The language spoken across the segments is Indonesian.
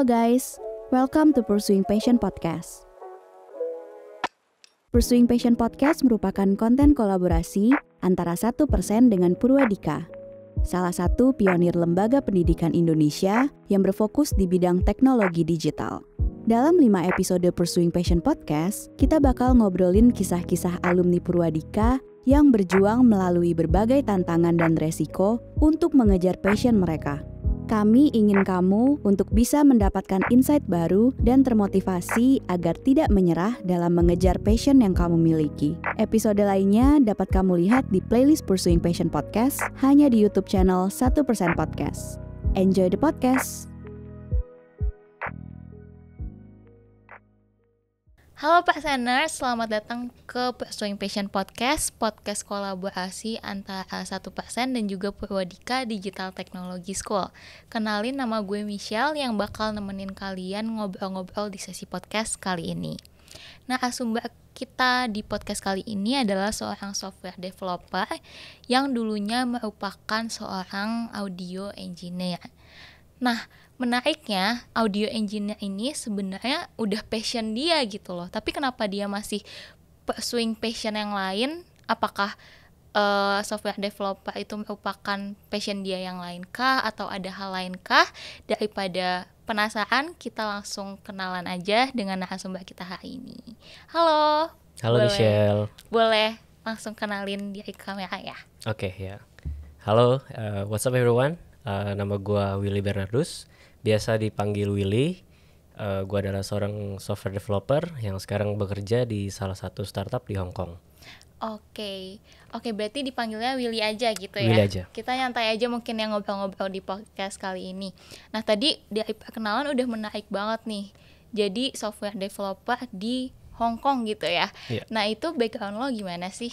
Halo guys, welcome to Pursuing Passion Podcast. Pursuing Passion Podcast merupakan konten kolaborasi antara 1% dengan Purwadika, salah satu pionir lembaga pendidikan Indonesia yang berfokus di bidang teknologi digital. Dalam 5 episode Pursuing Passion Podcast, kita bakal ngobrolin kisah-kisah alumni Purwadika yang berjuang melalui berbagai tantangan dan resiko untuk mengejar passion mereka. Kami ingin kamu untuk bisa mendapatkan insight baru dan termotivasi agar tidak menyerah dalam mengejar passion yang kamu miliki. Episode lainnya dapat kamu lihat di playlist Pursuing Passion Podcast hanya di YouTube channel 1% Podcast. Enjoy the podcast! Halo Pak Saner, selamat datang ke Pursuing Passion Podcast, podcast kolaborasi antara 1% dan juga Purwadika Digital Technology School. Kenalin, nama gue Michelle yang bakal nemenin kalian ngobrol-ngobrol di sesi podcast kali ini. Nah, sumber kita di podcast kali ini adalah seorang software developer yang dulunya merupakan seorang audio engineer. Nah, menariknya audio engineer ini sebenarnya udah passion dia gitu loh. Tapi kenapa dia masih pursuing passion yang lain? Apakah software developer itu merupakan passion dia yang lain kah? Atau ada hal lain kah? Daripada penasaran, kita langsung kenalan aja dengan narasumber kita hari ini. Halo. Halo Michelle. Boleh langsung kenalin diri kamera ya? Oke, ya. Halo, what's up everyone? Nama gue Willy Bernardus, biasa dipanggil Willy. Gue adalah seorang software developer yang sekarang bekerja di salah satu startup di Hong Kong. Oke, berarti dipanggilnya Willy aja gitu ya? Willy aja. Kita nyantai aja mungkin yang ngobrol-ngobrol di podcast kali ini. Nah, tadi dari perkenalan udah menarik banget nih. Jadi software developer di Hong Kong gitu ya? Yeah. Nah, itu background lo gimana sih?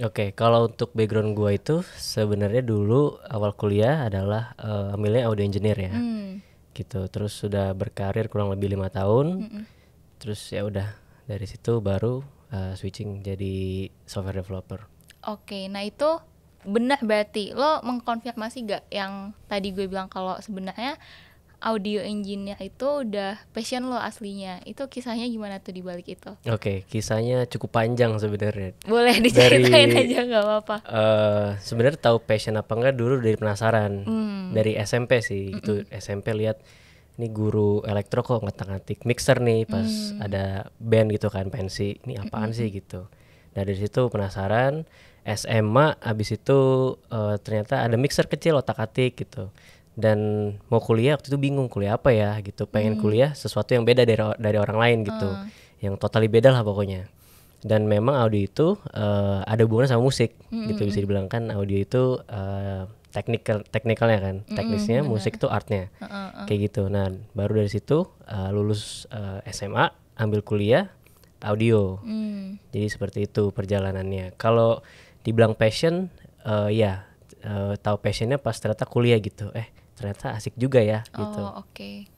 Oke, kalau untuk background gue itu sebenarnya dulu awal kuliah adalah ambilnya audio engineer ya, gitu. Terus sudah berkarir kurang lebih 5 tahun, terus ya udah dari situ baru switching jadi software developer. Oke, nah itu benar berarti lo mengkonfirmasi gak yang tadi gue bilang kalau sebenarnya audio engineer itu udah passion lo aslinya. Itu kisahnya gimana tuh di balik itu? Oke, kisahnya cukup panjang sebenarnya. Boleh diceritain aja nggak apa-apa. Sebenarnya tahu passion apa enggak dulu dari penasaran. Dari SMP sih. Itu SMP lihat ini guru elektro kok ngatik-ngatik mixer nih pas ada band gitu kan, pensi. Ini apaan sih gitu. Nah dari situ penasaran. SMA abis itu ternyata ada mixer kecil otak-atik gitu. Dan mau kuliah waktu itu bingung kuliah apa ya gitu, pengen kuliah sesuatu yang beda dari orang lain gitu, yang totally beda lah pokoknya. Dan memang audio itu ada hubungannya sama musik gitu, bisa dibilang kan audio itu teknikalnya kan, teknisnya, musik itu artnya, kayak gitu. Nah baru dari situ lulus SMA ambil kuliah audio, jadi seperti itu perjalanannya. Kalau dibilang passion, tahu passionnya pas ternyata kuliah gitu, ternyata asik juga ya gitu. Oke.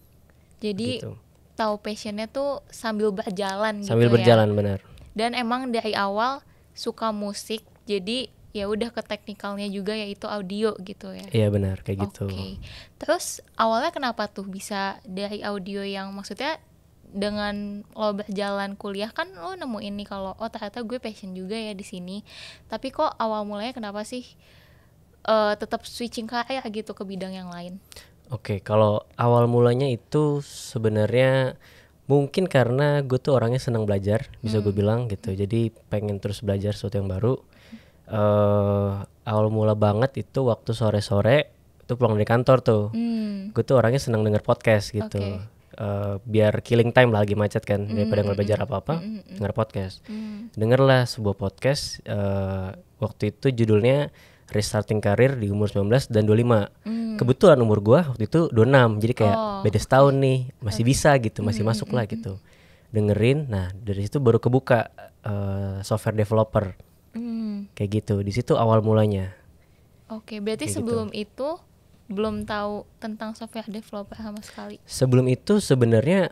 Jadi gitu. Tahu passionnya tuh sambil berjalan sambil gitu berjalan ya. Benar. Dan emang dari awal suka musik, jadi ya udah ke teknikalnya juga yaitu audio gitu ya. Iya benar kayak gitu. Oke. Terus awalnya kenapa tuh bisa dari audio yang maksudnya dengan lo berjalan kuliah kan lo nemuin nih kalau ternyata gue passion juga ya di sini. Tapi kok awal mulanya kenapa sih tetap switching karir gitu ke bidang yang lain? Oke, kalau awal mulanya itu sebenarnya mungkin karena gue tuh orangnya senang belajar, bisa gue bilang gitu. Jadi pengen terus belajar sesuatu yang baru. Awal mula banget itu waktu sore-sore itu pulang dari kantor tuh. Gue tuh orangnya senang denger podcast gitu. Biar killing time lah, lagi macet kan, daripada belajar apa-apa, denger podcast. Dengerlah sebuah podcast, waktu itu judulnya Restarting Karir di umur 19 dan 25. Kebetulan umur gua waktu itu 26. Jadi kayak beda setahun nih, masih bisa gitu, masih masuk lah gitu. Dengerin, nah dari situ baru kebuka software developer. Kayak gitu, di situ awal mulanya. Oke, berarti kayak sebelum itu belum tahu tentang software developer sama sekali. Sebelum itu sebenarnya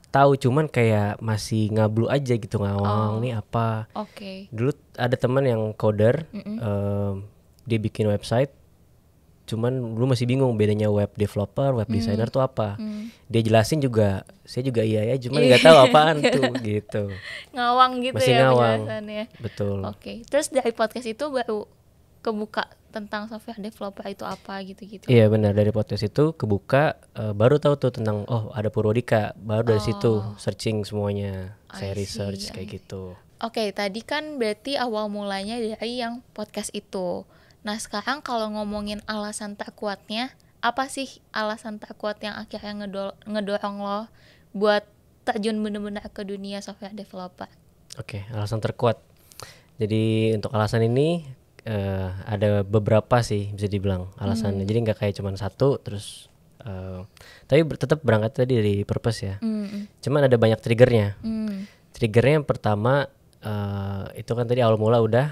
tahu, cuman kayak masih ngablu aja gitu, ngawang nih apa. Oke. Dulu ada teman yang coder, dia bikin website, cuman dulu masih bingung bedanya web developer, web designer tuh apa. Dia jelasin juga, saya juga iya ya, cuman nggak tahu apaan tuh gitu. Ngawang gitu Masih ya ngawang. penjelasannya. Betul. Oke. Terus dari podcast itu baru kebuka tentang software developer itu apa gitu-gitu. Iya benar, dari podcast itu kebuka, baru tahu tuh tentang ada Purwodika, baru dari situ searching semuanya, saya research kayak gitu. Oke, tadi kan berarti awal mulanya dari yang podcast itu. Nah sekarang kalau ngomongin alasan terkuatnya, apa sih alasan terkuat yang akhirnya ngedorong lo buat terjun bener-bener ke dunia software developer? Oke, alasan terkuat. Jadi untuk alasan ini ada beberapa sih bisa dibilang alasannya. Jadi nggak kayak cuma satu terus. Tapi tetap berangkat tadi dari purpose ya. Cuman ada banyak triggernya. Triggernya yang pertama itu kan tadi awal mula udah.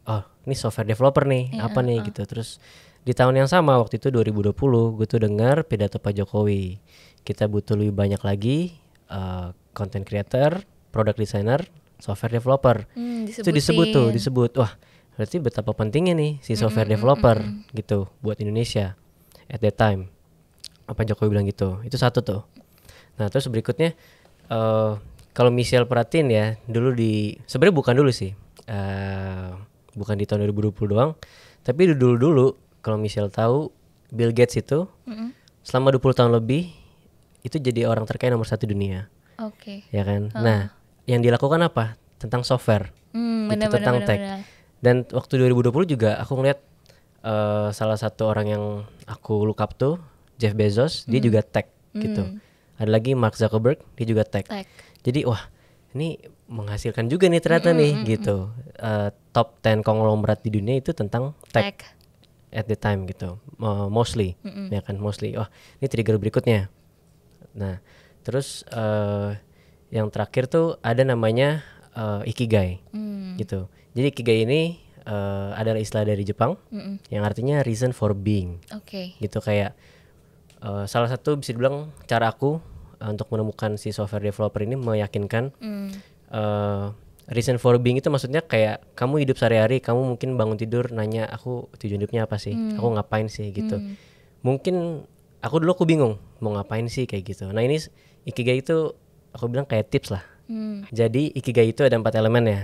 Oh ini software developer nih, apa nih gitu. Terus di tahun yang sama waktu itu 2020 gue tuh dengar pidato Pak Jokowi, kita butuh lebih banyak lagi content creator, product designer, software developer. Itu disebut wah berarti betapa pentingnya nih si software developer gitu buat Indonesia at that time. Pak Jokowi bilang gitu, itu satu tuh. Nah terus berikutnya kalau Michelle perhatiin ya, dulu sebenarnya bukan dulu sih, bukan di tahun 2020 doang, tapi dulu kalau Michelle tahu Bill Gates itu selama 20 tahun lebih itu jadi orang terkaya nomor 1 dunia. Oke. Ya kan. Nah yang dilakukan apa? Tentang software, gitu, tentang tech. Dan waktu 2020 juga aku ngeliat salah satu orang yang aku look up tuh Jeff Bezos, dia juga tech gitu. Ada lagi Mark Zuckerberg, dia juga tech. Jadi wah ini menghasilkan juga nih ternyata nih gitu. Top 10 konglomerat di dunia itu tentang tech at the time gitu, mostly ya kan, mostly. Wah ini trigger berikutnya. Nah terus yang terakhir tuh ada namanya Ikigai gitu. Jadi Ikigai ini adalah istilah dari Jepang yang artinya reason for being. Gitu kayak salah satu bisa dibilang cara aku untuk menemukan si software developer ini meyakinkan reason for being itu maksudnya kayak kamu hidup sehari-hari, kamu mungkin bangun tidur nanya aku tujuan hidupnya apa sih, aku ngapain sih gitu. Mungkin aku bingung mau ngapain sih kayak gitu. Nah ini Ikigai itu aku bilang kayak tips lah. Jadi Ikigai itu ada 4 elemen ya.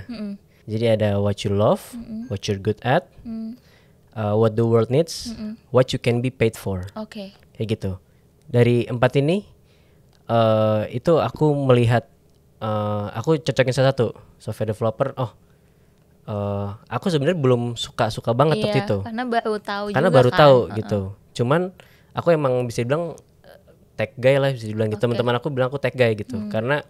Jadi ada what you love, what you're good at, what the world needs, what you can be paid for. Kayak gitu. Dari 4 ini itu aku melihat aku cocokin salah satu software developer. Aku sebenarnya belum suka banget waktu itu. Karena baru tahu gitu. Cuman aku emang bisa bilang tech guy lah, bisa dibilang gitu. Teman-teman aku bilang aku tech guy gitu. Karena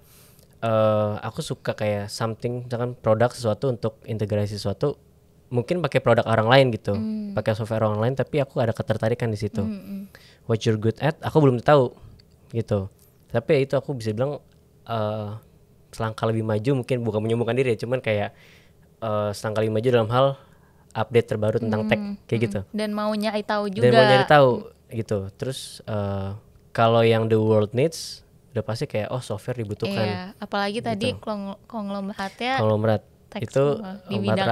aku suka kayak something, misalkan produk sesuatu untuk integrasi sesuatu, mungkin pakai produk orang lain gitu, pakai software orang lain, tapi aku ada ketertarikan di situ. What you're good at, aku belum tahu gitu. Tapi itu aku bisa bilang selangkah lebih maju, mungkin bukan menyombongkan diri ya, cuman kayak selangkah lebih maju dalam hal update terbaru tentang tech kayak gitu. Dan mau nyari tahu juga. Gitu. Terus kalau yang the world needs udah pasti kayak software dibutuhkan. Iya, apalagi gitu. tadi konglomeratnya itu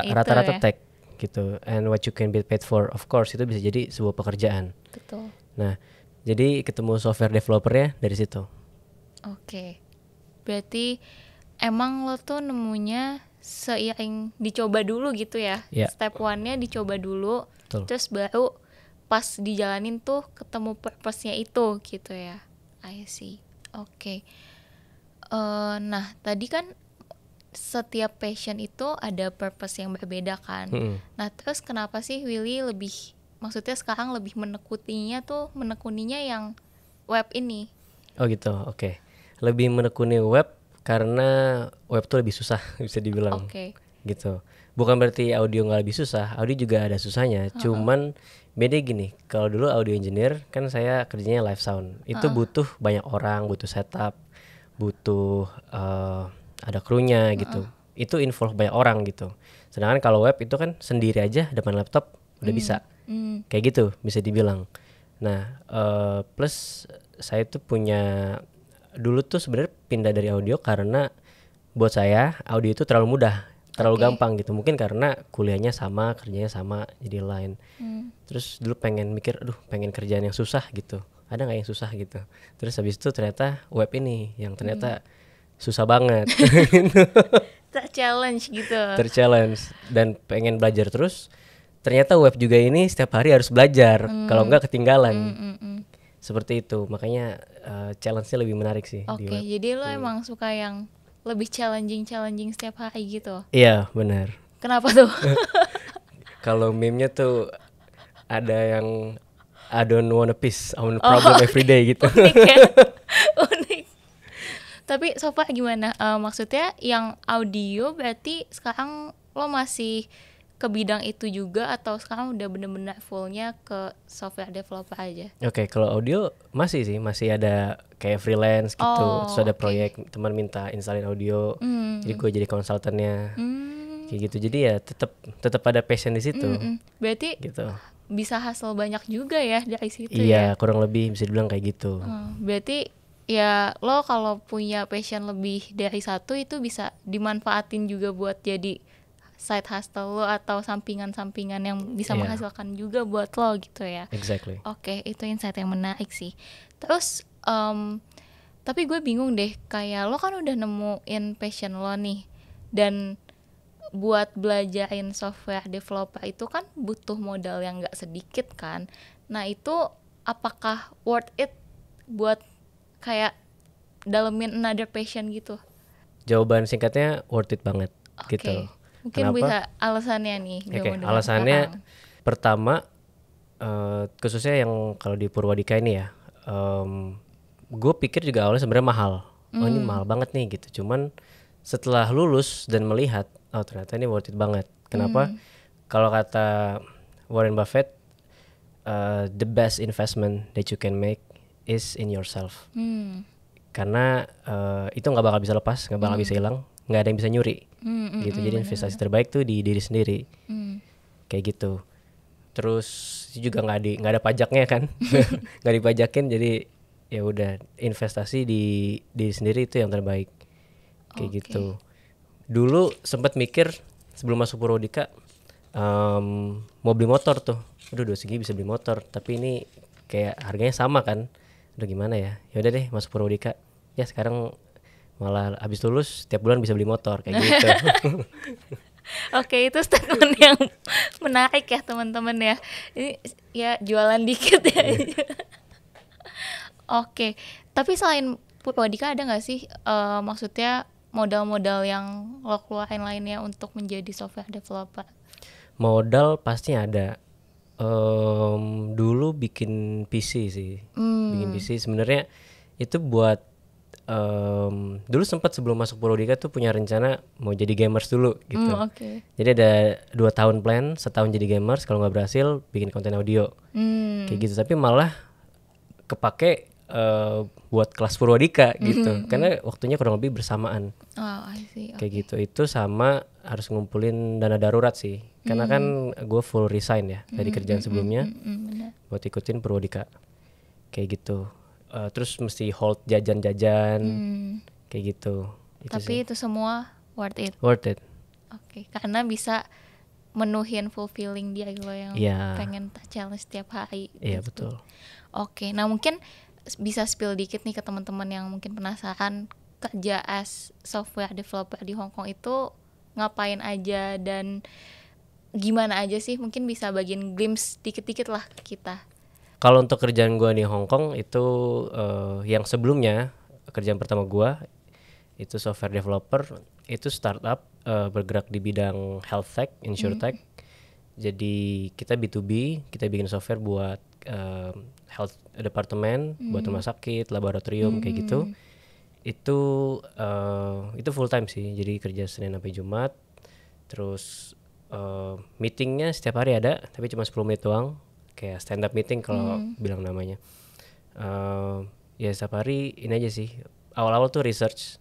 rata-rata tech gitu. And what you can be paid for, of course itu bisa jadi sebuah pekerjaan. Betul. Nah, jadi ketemu software developernya dari situ. Oke. Berarti emang lo tuh nemunya seiring dicoba dulu gitu ya. Step 1-nya dicoba dulu. Betul. Terus baru pas dijalanin tuh ketemu purpose-nya itu gitu ya. I see. Oke. Nah tadi kan setiap passion itu ada purpose yang berbeda kan. Nah terus kenapa sih Willy maksudnya sekarang lebih menekuninya yang web ini? Oh gitu, oke. Lebih menekuni web karena web tuh lebih susah bisa dibilang. Gitu. Bukan berarti audio nggak lebih susah, audio juga ada susahnya. Cuman beda gini, kalau dulu audio engineer kan saya kerjanya live sound. Itu butuh banyak orang, butuh setup, butuh ada krunya gitu. Itu involve banyak orang gitu. Sedangkan kalau web itu kan sendiri aja depan laptop udah bisa. Kayak gitu bisa dibilang. Nah, plus saya tuh dulu tuh sebenarnya pindah dari audio karena buat saya audio itu terlalu mudah. terlalu Oke. gampang gitu. Mungkin karena kuliahnya sama, kerjanya sama, jadi lain. Terus dulu pengen mikir, aduh pengen kerjaan yang susah gitu. Ada nggak yang susah gitu? Terus habis itu ternyata web ini yang ternyata susah banget. Challenge gitu. Terchallenge dan pengen belajar terus. Ternyata web juga ini setiap hari harus belajar. Kalau nggak ketinggalan. Seperti itu. Makanya challenge-nya lebih menarik sih di Oke, web. jadi lo emang suka yang lebih challenging setiap hari gitu. Iya, benar. Kenapa tuh? Kalau meme-nya tuh ada yang I don't wanna peace, I want problem every day gitu. Unik ya. Unik. Tapi so far gimana? Maksudnya yang audio berarti sekarang lo masih ke bidang itu juga atau sekarang udah bener-bener fullnya ke software developer aja? Oke, kalau audio masih sih, masih ada kayak freelance gitu. Oh, Terus ada oke. proyek teman minta instalin audio. Jadi gue jadi konsultannya. Kayak gitu. Jadi ya tetap ada passion di situ. Berarti Gitu. bisa hasil banyak juga ya dari situ Iya, ya? kurang lebih bisa dibilang kayak gitu. Berarti ya lo kalau punya passion lebih dari satu itu bisa dimanfaatin juga buat jadi side hustle lo atau sampingan-sampingan yang bisa Iya. menghasilkan juga buat lo gitu ya. Exactly. Oke, itu insight yang menarik sih. Terus tapi gue bingung deh, kayak lo kan udah nemuin passion lo nih, dan buat belajarin software developer itu kan butuh modal yang gak sedikit kan. Nah itu apakah worth it buat kayak dalemin another passion gitu? Jawaban singkatnya worth it banget Oke. gitu. Mungkin Kenapa? bisa alasannya nih. gue Oke, mau dengar alasannya sekarang. pertama khususnya yang kalau di Purwadika ini ya, gue pikir juga awalnya sebenarnya mahal. Oh ini mahal banget nih gitu. Cuman setelah lulus dan melihat, oh ternyata ini worth it banget. Kenapa? Kalau kata Warren Buffett, the best investment that you can make is in yourself. Karena itu nggak bakal bisa lepas, nggak bakal bisa hilang, nggak ada yang bisa nyuri. Gitu. Jadi investasi terbaik tuh di diri sendiri. Kayak gitu. Terus juga nggak ada pajaknya kan, nggak dipajakin. Jadi ya udah investasi di diri sendiri itu yang terbaik. Kayak gitu. Dulu sempat mikir sebelum masuk Purwadika mau beli motor tuh. Aduh 2 segi bisa beli motor, tapi ini kayak harganya sama kan. Aduh gimana ya? Ya udah deh masuk Purwadika. Ya sekarang malah habis lulus tiap bulan bisa beli motor kayak gitu. Oke, itu statement yang menarik ya teman-teman ya. Ini ya jualan dikit ya. Oke, tapi selain Purwadika ada nggak sih maksudnya modal-modal yang lo keluarin lainnya untuk menjadi software developer? Modal pasti ada. Dulu bikin PC sih. Bikin PC sebenarnya itu buat dulu sempat sebelum masuk Purwadika tuh punya rencana mau jadi gamers dulu gitu. Oke. Jadi ada 2 tahun plan, setahun jadi gamers, kalau nggak berhasil bikin konten audio. Kayak gitu. Tapi malah kepake buat kelas Purwadika gitu. Karena waktunya kurang lebih bersamaan. Oh, I see. Kayak gitu. Itu sama harus ngumpulin dana darurat sih. Karena kan gue full resign ya dari kerjaan sebelumnya Benar. buat ikutin Purwadika. Kayak gitu. Terus mesti hold jajan-jajan kayak gitu. Itu Tapi sih. itu semua worth it. Worth it. Oke, karena bisa menuhin fulfilling diri lo yang Iya. pengen challenge setiap hari. Iya gitu. betul. Oke, nah mungkin bisa spill dikit nih ke teman-teman yang mungkin penasaran kerja as software developer di Hong Kong itu ngapain aja dan gimana aja sih? Mungkin bisa bagiin glimpse dikit-dikit lah ke kita. Kalau untuk kerjaan gue di Hong Kong itu yang sebelumnya kerjaan pertama gue itu software developer, itu startup bergerak di bidang health tech, insurtech. Jadi kita B2B, kita bikin software buat health department, buat rumah sakit, laboratorium kayak gitu. Itu full time sih. Jadi kerja Senin sampai Jumat. Terus meetingnya setiap hari ada, tapi cuma 10 menit doang. Kayak stand up meeting kalau bilang namanya. Ya setiap hari ini aja sih. Awal-awal tuh research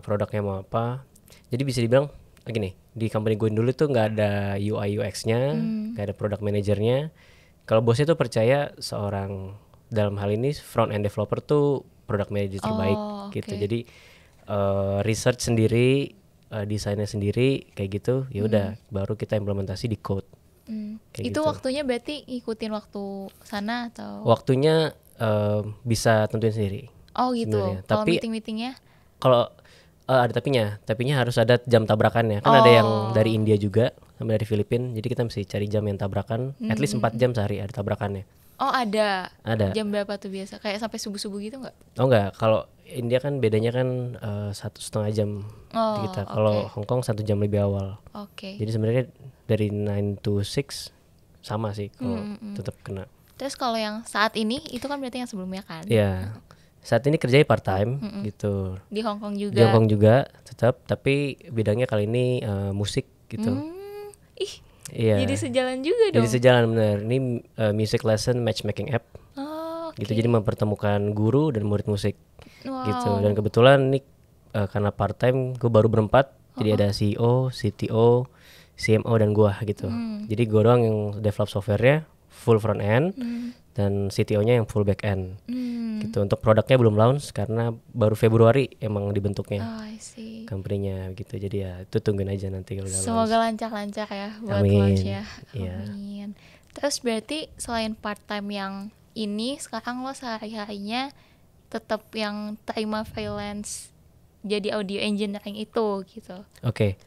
produknya mau apa. Jadi bisa dibilang gini, di company gue dulu tuh nggak ada UI UX-nya, nggak ada product manajernya. Kalau bosnya tuh percaya seorang, dalam hal ini front end developer tuh product manager terbaik gitu. oke. Jadi research sendiri, desainnya sendiri kayak gitu, ya udah baru kita implementasi di code. Kayak Itu gitu. waktunya berarti ngikutin waktu sana atau? Waktunya bisa tentuin sendiri. Oh gitu. sebenarnya. Kalau Tapi meeting-meetingnya? kalau ada tapinya harus ada jam tabrakannya. Kan ada yang dari India juga sama dari Filipina. Jadi kita mesti cari jam yang tabrakan. At least 4 jam sehari ada tabrakannya. Oh ada. Ada. Jam berapa tuh biasa? Kayak sampai subuh-subuh gitu nggak? Oh enggak, kalau India kan bedanya kan 1,5 jam Oh, kita. Kalau oke. Hong Kong 1 jam lebih awal. Oke. Jadi sebenarnya dari 9 to 6 sama sih kalau tetap kena. Terus kalau yang saat ini itu kan berarti yang sebelumnya kan? Ya, saat ini kerjanya part time gitu. Di Hong Kong juga. Di Hong Kong juga tetap, tapi bidangnya kali ini musik gitu. Ih, Iya. jadi sejalan juga dong. Jadi sejalan bener. Ini music lesson matchmaking app. Oh, oke. Gitu. Jadi mempertemukan guru dan murid musik. Wow. Gitu. Dan kebetulan ini karena part time gue baru berempat. Jadi ada CEO, CTO, CMO dan gua gitu. Jadi gua doang yang develop softwarenya full front end dan CTO-nya yang full back end. Gitu. Untuk produknya belum launch karena baru Februari emang dibentuknya Oh, I see. company-nya gitu. Jadi ya itu tungguin aja nanti kalau udah launch. Semoga lancar-lancar ya buat Amin. launch ya. Iya. Amin. Terus berarti selain part time yang ini, sekarang lo sehari-harinya tetap yang terima freelance jadi audio engineering itu gitu. Oke.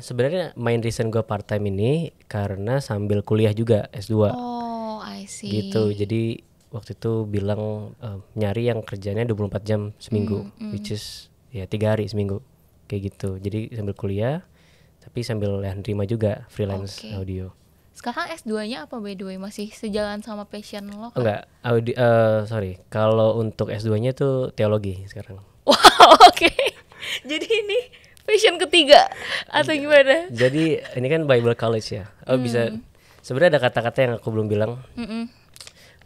Sebenarnya main reason gue part time ini karena sambil kuliah juga S2 Oh, I see. gitu. Jadi waktu itu bilang nyari yang kerjanya 24 jam seminggu, which is ya 3 hari seminggu kayak gitu. Jadi sambil kuliah tapi sambil ya nerima juga freelance Oke. audio. Sekarang S2-nya apa by the way? Masih sejalan sama passion lo kan? Enggak, sorry. Kalau untuk S2-nya tuh teologi sekarang. Wow, oke. Jadi ini passion ketiga atau gimana? Jadi ini kan Bible College ya. Bisa sebenarnya ada kata-kata yang aku belum bilang.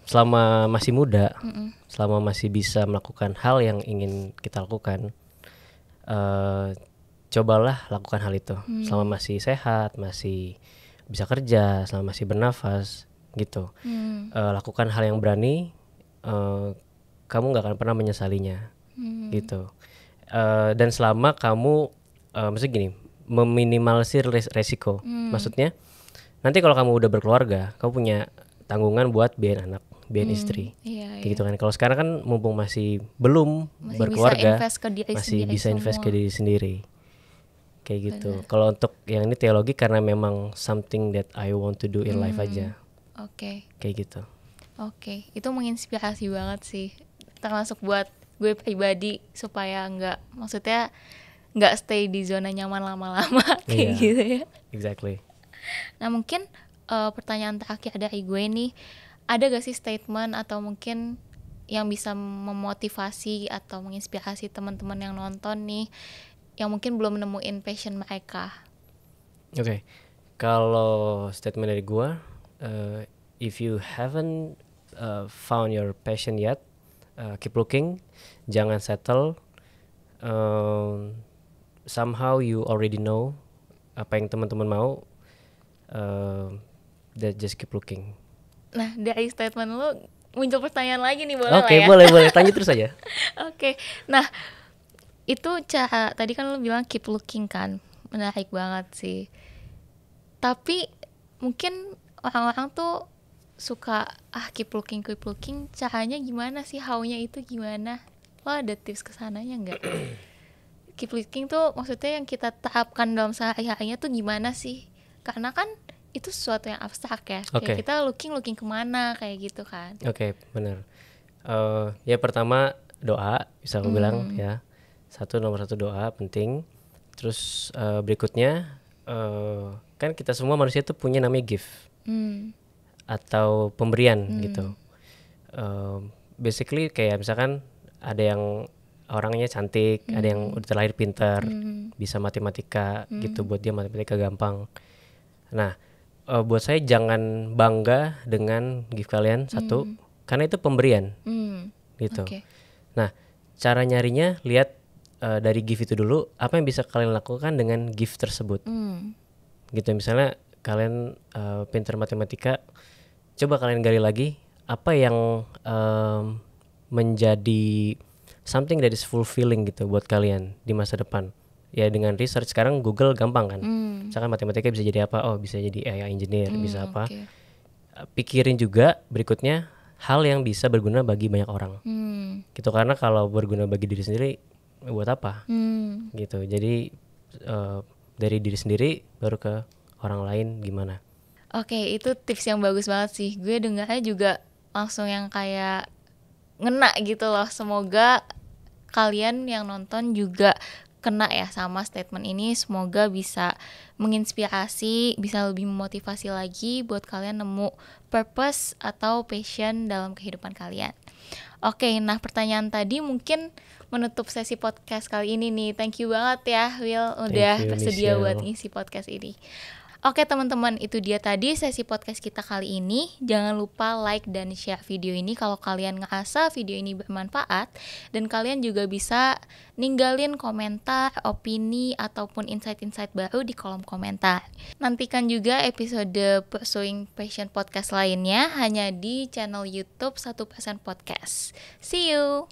Selama masih muda, selama masih bisa melakukan hal yang ingin kita lakukan, cobalah lakukan hal itu. Selama masih sehat, masih bisa kerja, selama masih bernafas, gitu. Lakukan hal yang berani, kamu nggak akan pernah menyesalinya, gitu. Dan selama kamu, maksudnya gini, meminimalisir resiko. Maksudnya, nanti kalau kamu udah berkeluarga, kamu punya tanggungan buat biayain anak, biayain istri, Iya, kayak gitu kan. Kalau sekarang kan mumpung masih belum Masih berkeluarga, bisa invest ke diri masih sendiri bisa invest semua. ke diri sendiri, kayak gitu. Kalau untuk yang ini teologi karena memang something that I want to do in life aja, Oke. kayak gitu. Oke, itu menginspirasi banget sih. Termasuk buat gue pribadi supaya maksudnya nggak stay di zona nyaman lama-lama kayak Iya. gitu ya. Exactly. Nah mungkin pertanyaan terakhir dari gue nih, ada gak sih statement atau mungkin yang bisa memotivasi atau menginspirasi teman-teman yang nonton nih, yang mungkin belum nemuin passion mereka? Oke. Kalau statement dari gua, if you haven't found your passion yet, keep looking, jangan settle. Somehow you already know apa yang teman-teman mau, that just keep looking. Nah dari statement lu muncul pertanyaan lagi nih, boleh Oke, lah ya? boleh tanya terus aja. Oke, nah itu cara tadi kan lu bilang keep looking kan, menarik banget sih. Tapi mungkin orang-orang tuh suka keep looking, caranya gimana sih, how-nya itu gimana? Lo ada tips kesananya nggak? Keep looking tuh maksudnya yang kita terapkan dalam sehari-harinya tuh gimana sih? Karena kan itu sesuatu yang abstrak ya. Oke. Kayak kita looking kemana kayak gitu kan. Oke, benar. Ya pertama doa, bisa aku bilang ya. Nomor satu doa penting. Terus berikutnya kan kita semua manusia tuh punya namanya gift atau pemberian gitu. Basically kayak misalkan ada yang orangnya cantik, ada yang udah terlahir pintar, bisa matematika gitu, buat dia matematika gampang. Nah, buat saya jangan bangga dengan gift kalian satu, karena itu pemberian gitu. Oke. Nah, cara nyarinya lihat dari gift itu dulu, apa yang bisa kalian lakukan dengan gift tersebut. Gitu, misalnya kalian pintar matematika, coba kalian gali lagi apa yang menjadi something that is fulfilling gitu buat kalian di masa depan. ya dengan research sekarang Google gampang kan. Misalkan matematika bisa jadi apa? Oh, bisa jadi AI engineer, bisa apa? Okay. Pikirin juga berikutnya hal yang bisa berguna bagi banyak orang. Gitu, karena kalau berguna bagi diri sendiri buat apa? Gitu. Jadi dari diri sendiri baru ke orang lain gimana? Oke, itu tips yang bagus banget sih. Gue dengarnya juga langsung yang kayak ngena gitu loh. Semoga kalian yang nonton juga kena ya sama statement ini. Semoga bisa menginspirasi, bisa lebih memotivasi lagi buat kalian nemu purpose atau passion dalam kehidupan kalian. Oke, nah pertanyaan tadi mungkin menutup sesi podcast kali ini nih. Thank you banget ya Will udah bersedia buat ngisi podcast ini. Oke teman-teman, itu dia tadi sesi podcast kita kali ini. Jangan lupa like dan share video ini kalau kalian ngerasa video ini bermanfaat. Dan kalian juga bisa ninggalin komentar, opini, ataupun insight-insight baru di kolom komentar. Nantikan juga episode Pursuing Passion Podcast lainnya hanya di channel YouTube 1% Podcast. See you!